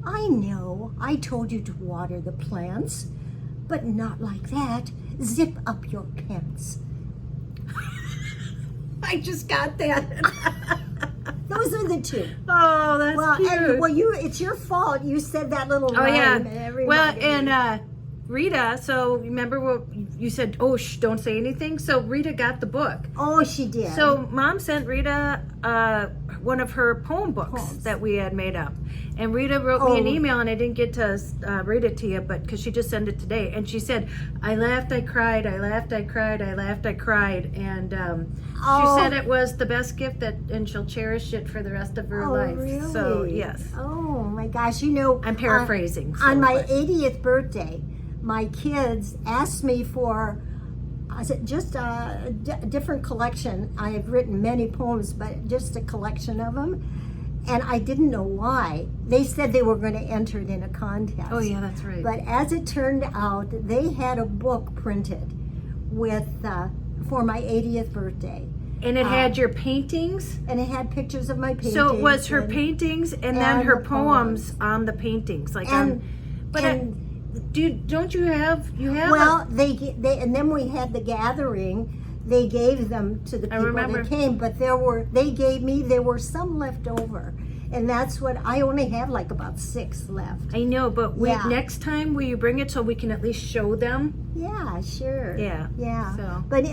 [SPEAKER 2] I know I told you to water the plants, but not like that. Zip up your pants.
[SPEAKER 1] I just got that.
[SPEAKER 2] Those are the two.
[SPEAKER 1] Oh, that's cute.
[SPEAKER 2] It's your fault. You said that little
[SPEAKER 1] Oh
[SPEAKER 2] rhyme.
[SPEAKER 1] yeah.
[SPEAKER 2] And everybody-
[SPEAKER 1] Well, and Rita. So remember what you said? Oh, don't say anything. So Rita got the book.
[SPEAKER 2] Oh, she did.
[SPEAKER 1] So Mom sent Rita one of her poem books that we had made up, and Rita wrote me an email, and I didn't get to read it to you, but because she just sent it today, and she said, "I laughed, I cried, I laughed, I cried, I laughed, I cried," and she said it was the best gift and she'll cherish it for the rest of her life.
[SPEAKER 2] Really?
[SPEAKER 1] So yes.
[SPEAKER 2] Oh my gosh!
[SPEAKER 1] I'm paraphrasing.
[SPEAKER 2] On my 80th birthday, my kids asked me for just a different collection. I have written many poems, but just a collection of them. And I didn't know why. They said they were going to enter it in a contest.
[SPEAKER 1] Oh yeah, that's right.
[SPEAKER 2] But as it turned out, they had a book printed with for my 80th birthday.
[SPEAKER 1] And it had your paintings.
[SPEAKER 2] And it had pictures of my paintings.
[SPEAKER 1] So it was her paintings and then her
[SPEAKER 2] the
[SPEAKER 1] poems on the paintings, like don't you have?
[SPEAKER 2] Well, they and then we had the gathering they gave them to the
[SPEAKER 1] I
[SPEAKER 2] people
[SPEAKER 1] remember.
[SPEAKER 2] that came, but there were some left over. And that's what, I only have like about 6 left.
[SPEAKER 1] I know, but
[SPEAKER 2] Yeah.
[SPEAKER 1] next time will you bring it so we can at least show them?
[SPEAKER 2] Yeah, sure.
[SPEAKER 1] Yeah.
[SPEAKER 2] Yeah.
[SPEAKER 1] So.
[SPEAKER 2] But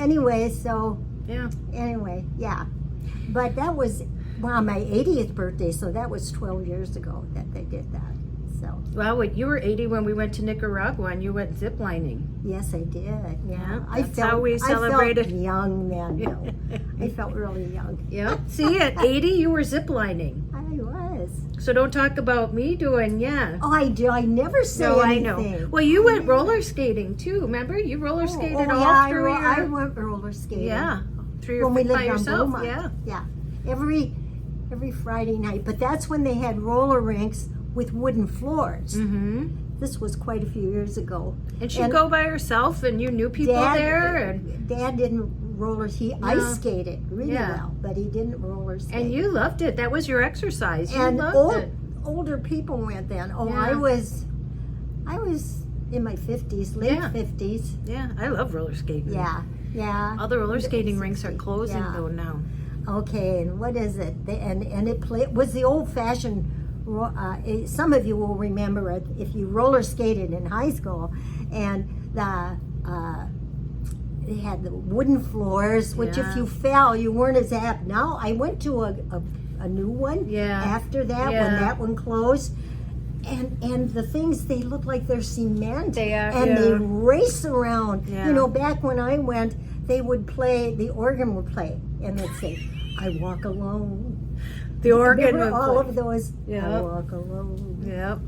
[SPEAKER 2] anyway, yeah. But that was, well, my 80th birthday, so that was 12 years ago that they did that. So,
[SPEAKER 1] Well, you were 80 when we went to Nicaragua and you went ziplining.
[SPEAKER 2] yes, I did.
[SPEAKER 1] Yeah, that's how we celebrated.
[SPEAKER 2] I felt young then, though. I felt really young.
[SPEAKER 1] Yeah. See, at 80 you were ziplining.
[SPEAKER 2] I was.
[SPEAKER 1] So don't talk about me doing,
[SPEAKER 2] Oh, I do. I never say
[SPEAKER 1] No, I
[SPEAKER 2] anything.
[SPEAKER 1] know. Well, you went roller skating too. Remember? You roller skated all
[SPEAKER 2] yeah,
[SPEAKER 1] through
[SPEAKER 2] I
[SPEAKER 1] your...
[SPEAKER 2] went roller skating.
[SPEAKER 1] Yeah. Through your,
[SPEAKER 2] When we lived
[SPEAKER 1] by
[SPEAKER 2] on
[SPEAKER 1] yourself.
[SPEAKER 2] Beaumont.
[SPEAKER 1] Yeah.
[SPEAKER 2] Yeah. Every Friday night. But that's when they had roller rinks with wooden floors.
[SPEAKER 1] Mm-hmm.
[SPEAKER 2] This was quite a few years ago.
[SPEAKER 1] And she'd go by herself and you knew people there. And
[SPEAKER 2] Dad didn't he ice skated really well, but he didn't roller skate.
[SPEAKER 1] And you loved it. That was your exercise. You
[SPEAKER 2] and
[SPEAKER 1] loved it.
[SPEAKER 2] older people went then. Oh,
[SPEAKER 1] Yeah.
[SPEAKER 2] I was in my 50s, late
[SPEAKER 1] Yeah.
[SPEAKER 2] 50s.
[SPEAKER 1] Yeah, I love roller skating.
[SPEAKER 2] Yeah, yeah.
[SPEAKER 1] All the roller skating rinks are closing
[SPEAKER 2] Yeah.
[SPEAKER 1] though now.
[SPEAKER 2] Okay, and what is it? And it was the old-fashioned. Some of you will remember it if you roller skated in high school, and they had the wooden floors, which if you fell, you weren't as apt. Now I went to a new one.
[SPEAKER 1] Yeah.
[SPEAKER 2] After that, when that one closed. And the things, they look like they're cement.
[SPEAKER 1] They are,
[SPEAKER 2] and they race around.
[SPEAKER 1] Yeah.
[SPEAKER 2] You know, back when I went, they would play, the organ would play, and they'd say, I walk alone.
[SPEAKER 1] The organ
[SPEAKER 2] Remember
[SPEAKER 1] would
[SPEAKER 2] all
[SPEAKER 1] play.
[SPEAKER 2] of those, I
[SPEAKER 1] Yep.
[SPEAKER 2] walk alone.
[SPEAKER 1] Yep.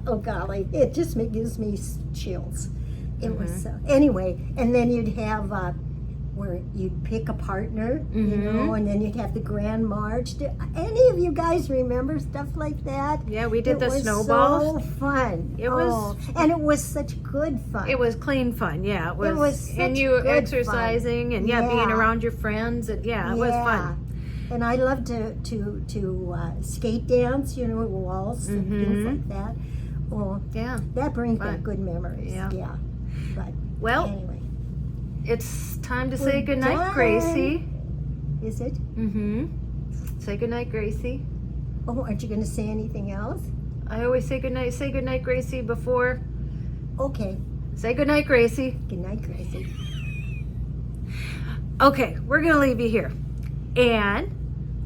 [SPEAKER 2] Oh golly, it just gives me chills. It was
[SPEAKER 1] Mm-hmm.
[SPEAKER 2] so, anyway, and then you'd have where you'd pick a partner, you know, and then you'd have the grand march. Do any of you guys remember stuff like that?
[SPEAKER 1] Yeah, we did
[SPEAKER 2] It
[SPEAKER 1] the
[SPEAKER 2] was
[SPEAKER 1] snowballs.
[SPEAKER 2] so fun.
[SPEAKER 1] It was-
[SPEAKER 2] and it was such good fun.
[SPEAKER 1] It was clean fun, yeah. It was,
[SPEAKER 2] such
[SPEAKER 1] and you
[SPEAKER 2] good
[SPEAKER 1] exercising
[SPEAKER 2] fun.
[SPEAKER 1] and being around your friends. And, it was fun.
[SPEAKER 2] And I love to skate dance, you know, waltz and things like that. Well,
[SPEAKER 1] Yeah.
[SPEAKER 2] that brings
[SPEAKER 1] Fun.
[SPEAKER 2] back good memories.
[SPEAKER 1] Yeah.
[SPEAKER 2] Yeah. But
[SPEAKER 1] Well,
[SPEAKER 2] anyway,
[SPEAKER 1] it's time to say
[SPEAKER 2] We're
[SPEAKER 1] goodnight,
[SPEAKER 2] done.
[SPEAKER 1] Gracie.
[SPEAKER 2] is it?
[SPEAKER 1] Mm-hmm. Say goodnight, Gracie.
[SPEAKER 2] Oh, aren't you going to say anything else?
[SPEAKER 1] I always say goodnight. Say goodnight, Gracie, before.
[SPEAKER 2] Okay.
[SPEAKER 1] Say goodnight, Gracie.
[SPEAKER 2] Good night, Gracie.
[SPEAKER 1] Okay, we're going to leave you here. And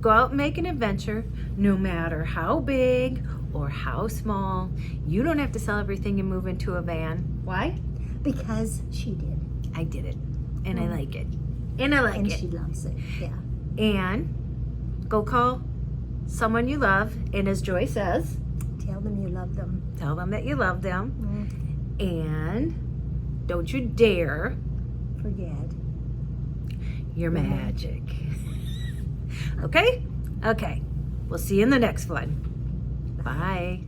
[SPEAKER 1] go out and make an adventure, no matter how big or how small. You don't have to sell everything and move into a van. Why?
[SPEAKER 2] Because she did.
[SPEAKER 1] I did it. And I like it. And I like
[SPEAKER 2] And
[SPEAKER 1] it.
[SPEAKER 2] she loves it. Yeah.
[SPEAKER 1] And go call someone you love. And as Joy says,
[SPEAKER 2] Tell them you love them.
[SPEAKER 1] tell them that you love them. And don't you dare
[SPEAKER 2] Forget.
[SPEAKER 1] your magic. Okay? Okay. We'll see you in the next one. Bye.